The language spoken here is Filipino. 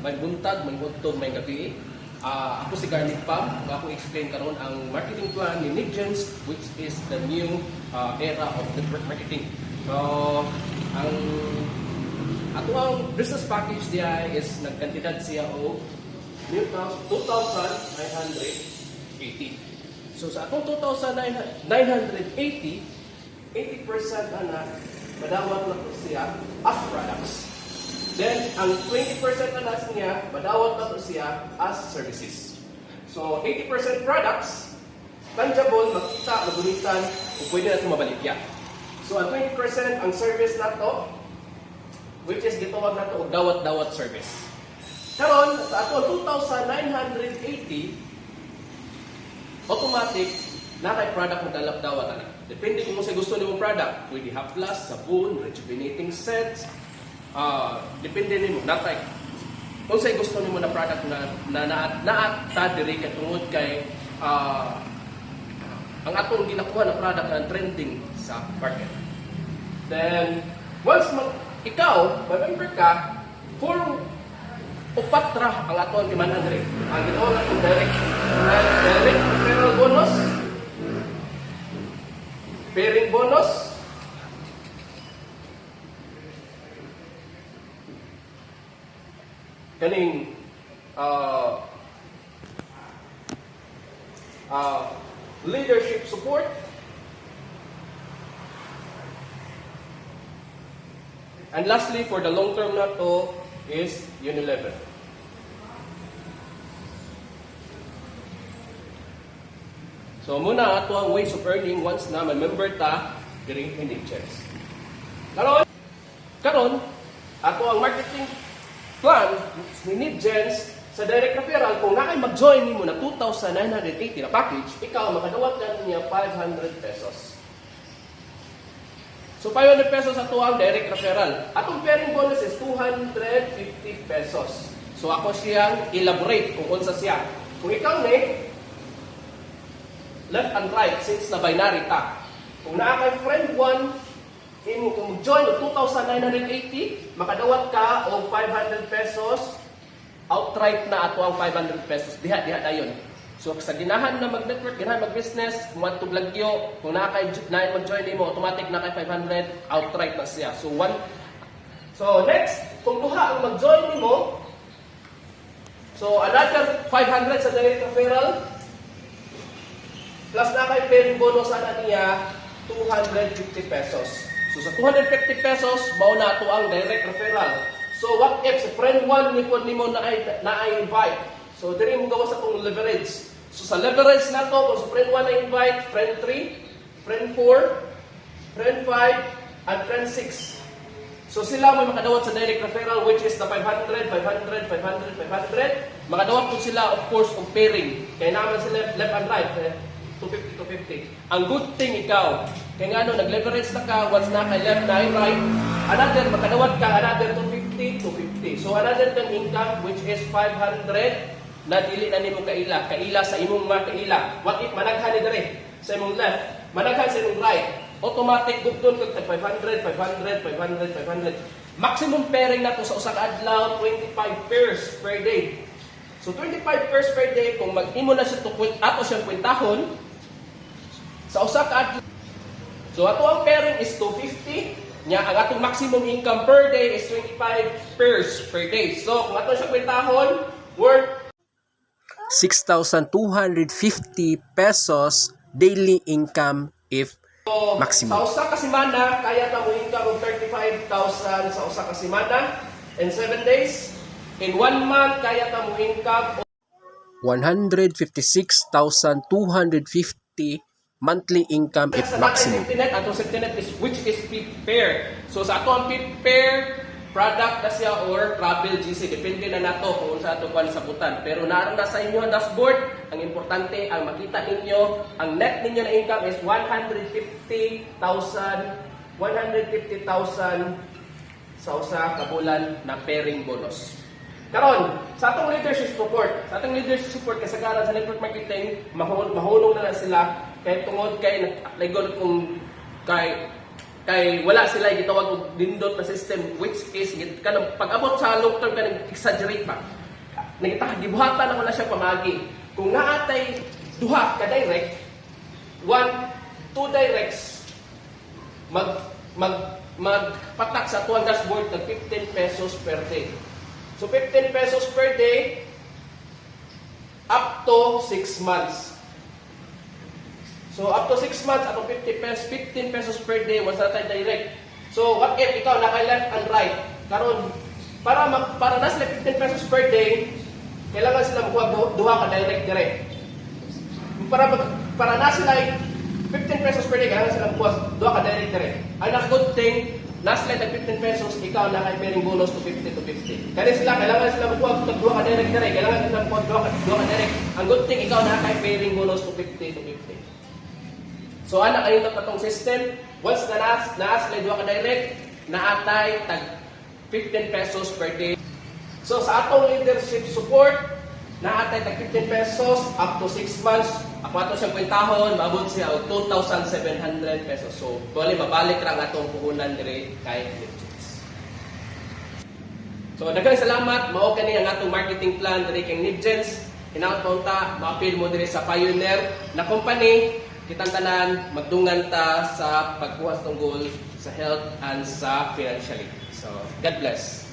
may buntag, may untog, may gabi. Ako si Garlic Pam, ako explain karon ang marketing plan ni Niggens, which is the new era of network marketing. So, ang ato ang business package niya is nagkantidad siya o 2,980. So sa atong 2,980, 80% ana madawat na to siya as products. Then, ang 20% anas niya, madawat na to siya as services. So, 80% products, tangible, makita, magunitan, o pwede na ito mabaligya. So, ang 20% ang service na to, which is gitawag na to, dawat-dawat service. Karon sa ato 2,980, automatic, na kay product mo dalap-dawat na. Depende kung sa gusto nimo product, pwede haplas, sabon, rejuvenating sets, depende nimo natay kung say gusto nimo na product na diri katungod kay ang atong ginakuha na product na trending sa market. Then once ikaw member ka for upat ra ang atong demand andre ang ginawa natong direct referral bonus, pairing bonus, kaning leadership support, and lastly for the long term na to is Unilever. So muna ato ang ways of earning once na may member ta diri in Niggens. Karon ato ang marketing plan ni Niggens sa direct referral. Kung nakay mag-join nimo na 2,980 na package, ikaw makadawat na niya 500 pesos. So 500 pesos ato ang direct referral. Atong pairing bonus is 250 pesos. So ako siyang elaborate kung unsa siya. Kung ikaw ni left and right, since na binary ta. Kung naa kay friend 1, kung mag-join o 2,980, makadawat ka o 500 pesos, outright na ato ang 500 pesos. Diha dayon. So sa ginahan na mag-network, ginahan mag-business, kung matublagyo, kung nakay mag-join mo, automatic na kay 500, outright na siya. So next, kung duha ang mag-join mo, so another 500 sa direct referral, plus na kay pairing bonus ana niya 250 pesos. So sa 250 pesos, mao na ato ang direct referral. So what if sa friend 1 nimo na invite? So diri mo gawa sa tong leverage. So sa leverage na to, kung sa friend 1 na invite, friend 3, friend 4, friend 5, and friend 6. So sila may makadawat sa direct referral, which is the 500, 500, 500, 500. Makadawat po sila, of course, kung pairing. Kaya naman sila left and right. 250. Ang good thing ikaw, kaya nga nag-leverage na ka, once na kay left na right, another, makadawat ka, another 250, 250. So another kang income, which is 500, na dili na nimo kaila sa imong mga kaila. What if managhan ni dere sa imong left, managhan sa imong right, automatic gugton kag 500, 500, 500, 500. Maximum pairing na to sa usa ka adlaw, 25 pairs per day. So 25 pairs per day, kung mag-imo na siya ato siyang kwentahon, sa usa ka adlaw. So ato ang pairing is 250. Nya ang atong maximum income per day is 25 pairs per day. So kung ato siya kwentahon, worth 6,250 pesos daily income if maximum. Sa usa ka semana, kaya ta mo income of 35,000 sa usa ka semana in 7 days. In 1 month, kaya ta mo income 156,250 monthly income if maximum. Atong safety net is which is PIP-pair. So sa ato ang PIP-pair, product na siya or travel GC. Depende na nato kung sa ato kung sabutan. Pero naroon na sa inyo ang dashboard. Ang importante, ang makita ninyo, ang net ninyo na income is 150,000 sa usa ka bulan na pairing bonus. Karon, sa atong leadership support, kasagaran sa network marketing, mahulong na sila kay tungod kay naglaygon kung kay Kay wala sila gitawag og nindot na system, which is kanang pag-abot sa long term kanang exaggerate pa. Gibuhatan ako na siya pamagi. Kung naatay duha ka direct, 2 directs magpatak sa tuwang dashboard ng 15 pesos per day. So 15 pesos per day up to 6 months. So up to 6 months atong 15 pesos per day once na tayo direct. So what if ikaw naka left and right? Karon para na sila 15 pesos per day, kailangan sila magkuha duha ka direct. Para na sila 15 pesos per day, kailangan sila magkuha duha ka direct. Ang good thing, na sila tag 15 pesos, ikaw na kay pairing bonus to 50 to 50. Kaya sila, kailangan sila magkuha duha ka direct. Kailangan sila magkuha duha ka direct. Ang good thing, ikaw na kay pairing bonus to 50 to 50. So ana kayo na patong system, once na sila duha ka direct, naatay tag 15 pesos per day. So sa atong leadership support, naatay tag 15 pesos up to 6 months. Ako ato siyang kwentahon, maabot siya og 2,700 pesos. So bali mabalik ra ang atong puhunan dire kay Nibgens. So daghang salamat, mao kani ang atong marketing plan dire kay Nibgens. Hinaut ta, ma-appeal mo dire sa Pioneer na company. Kitang tanan magdungan ta sa pagkuha sa goal sa health and sa financially. So God bless.